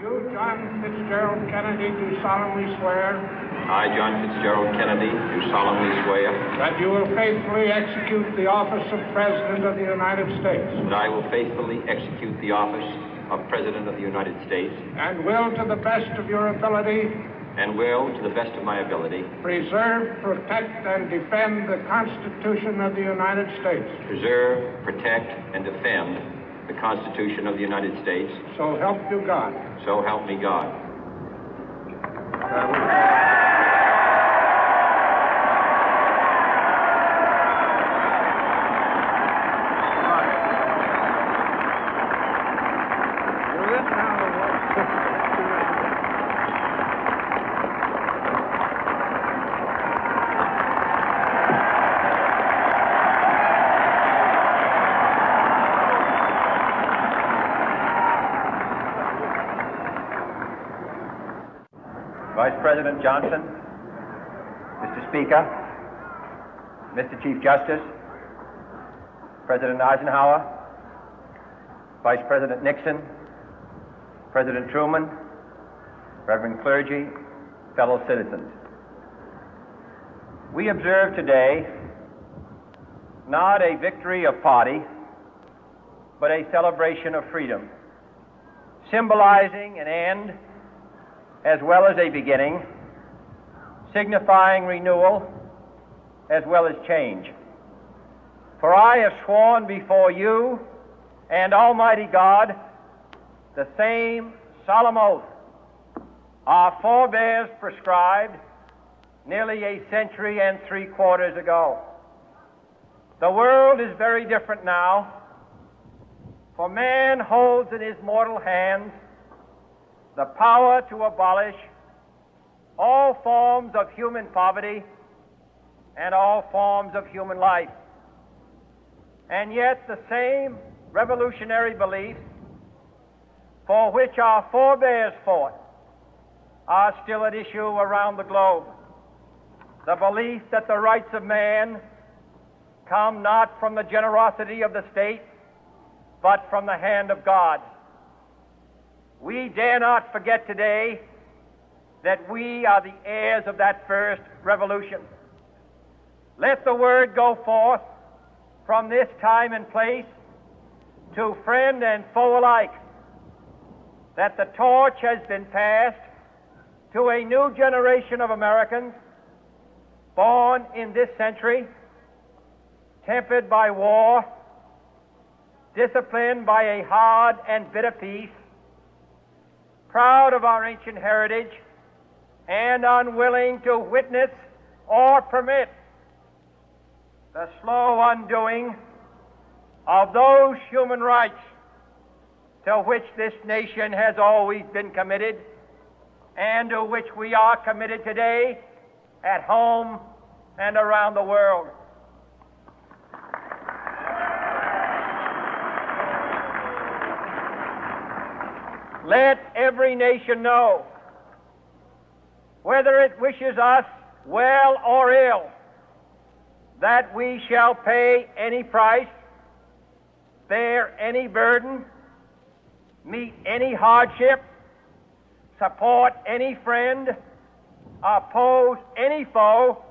You, John Fitzgerald Kennedy, do solemnly swear. I, John Fitzgerald Kennedy, do solemnly swear. That you will faithfully execute the office of President of the United States. That I will faithfully execute the office of President of the United States. And will, to the best of your ability. And will, to the best of my ability. Preserve, protect, and defend the Constitution of the United States. Preserve, protect, and defend the Constitution of the United States. So help you God. So help me God. Vice President Johnson, Mr. Speaker, Mr. Chief Justice, President Eisenhower, Vice President Nixon, President Truman, Reverend clergy, fellow citizens. We observe today not a victory of party, but a celebration of freedom, symbolizing an end as well as a beginning, signifying renewal as well as change. For I have sworn before you and Almighty God the same solemn oath our forebears prescribed nearly a century and 3/4 ago. The world is very different now, for man holds in his mortal hands the power to abolish all forms of human poverty and all forms of human life. And yet the same revolutionary beliefs for which our forebears fought are still at issue around the globe. The belief that the rights of man come not from the generosity of the state, but from the hand of God. We dare not forget today that we are the heirs of that first revolution. Let the word go forth from this time and place to friend and foe alike that the torch has been passed to a new generation of Americans born in this century, tempered by war, disciplined by a hard and bitter peace, proud of our ancient heritage, and unwilling to witness or permit the slow undoing of those human rights to which this nation has always been committed and to which we are committed today at home and around the world. Let every nation know, whether it wishes us well or ill, that we shall pay any price, bear any burden, meet any hardship, support any friend, oppose any foe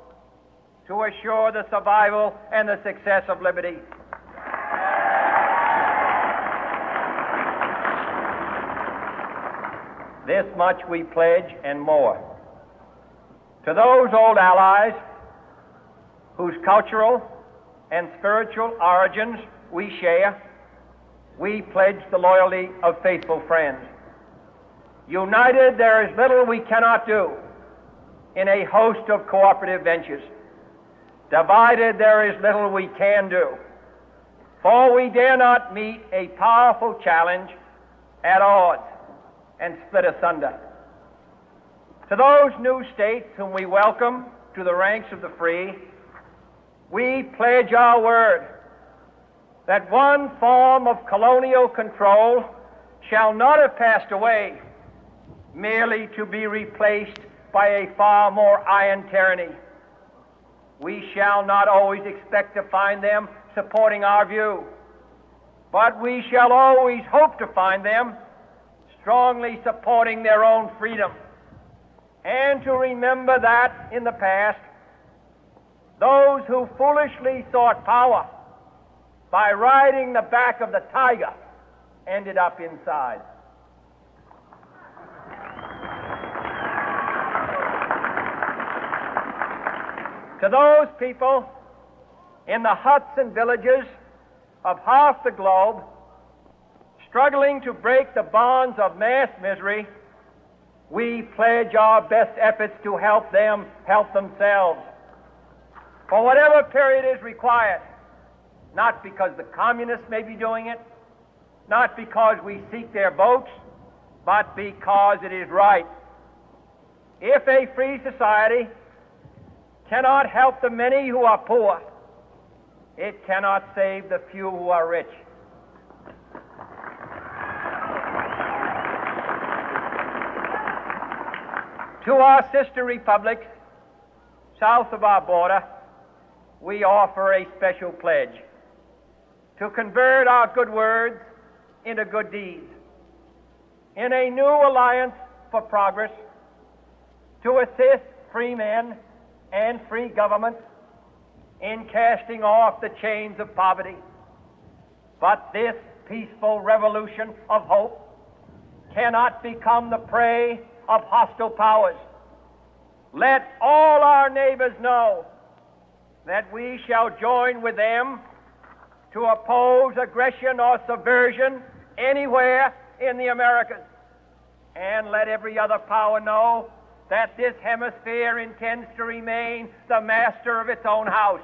to assure the survival and the success of liberty. This much we pledge and more. To those old allies whose cultural and spiritual origins we share, we pledge the loyalty of faithful friends. United, there is little we cannot do in a host of cooperative ventures. Divided, there is little we can do, for we dare not meet a powerful challenge at odds and split asunder. To those new states whom we welcome to the ranks of the free, we pledge our word that one form of colonial control shall not have passed away merely to be replaced by a far more iron tyranny. We shall not always expect to find them supporting our view, but we shall always hope to find them strongly supporting their own freedom, and to remember that in the past, those who foolishly sought power by riding the back of the tiger ended up inside. To those people in the huts and villages of half the globe struggling to break the bonds of mass misery, we pledge our best efforts to help them help themselves for whatever period is required, not because the communists may be doing it, not because we seek their votes, but because it is right. If a free society cannot help the many who are poor, it cannot save the few who are rich. To our sister republics south of our border, we offer a special pledge to convert our good words into good deeds, in a new alliance for progress, to assist free men and free governments in casting off the chains of poverty. But this peaceful revolution of hope cannot become the prey of hostile powers. Let all our neighbors know that we shall join with them to oppose aggression or subversion anywhere in the Americas. And let every other power know that this hemisphere intends to remain the master of its own house.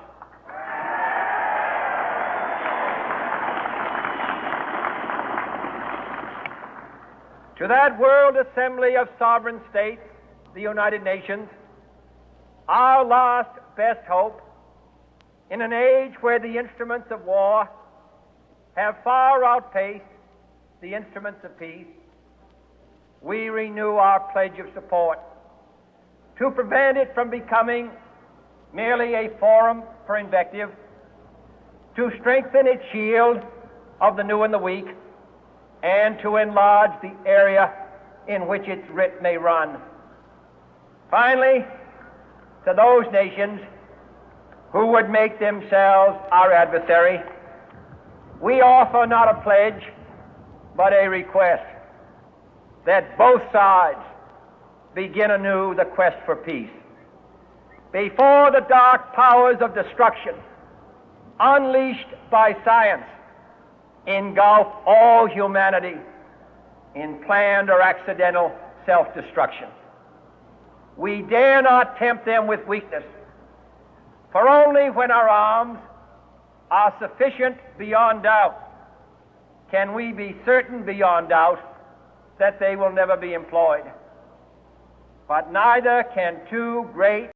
To that World Assembly of Sovereign States, the United Nations, our last best hope, in an age where the instruments of war have far outpaced the instruments of peace, we renew our pledge of support to prevent it from becoming merely a forum for invective, to strengthen its shield of the new and the weak, and to enlarge the area in which its writ may run. Finally, to those nations who would make themselves our adversary, we offer not a pledge, but a request that both sides begin anew the quest for peace. Before the dark powers of destruction, unleashed by science, engulf all humanity in planned or accidental self-destruction, we dare not tempt them with weakness, for only when our arms are sufficient beyond doubt can we be certain beyond doubt that they will never be employed. But neither can two great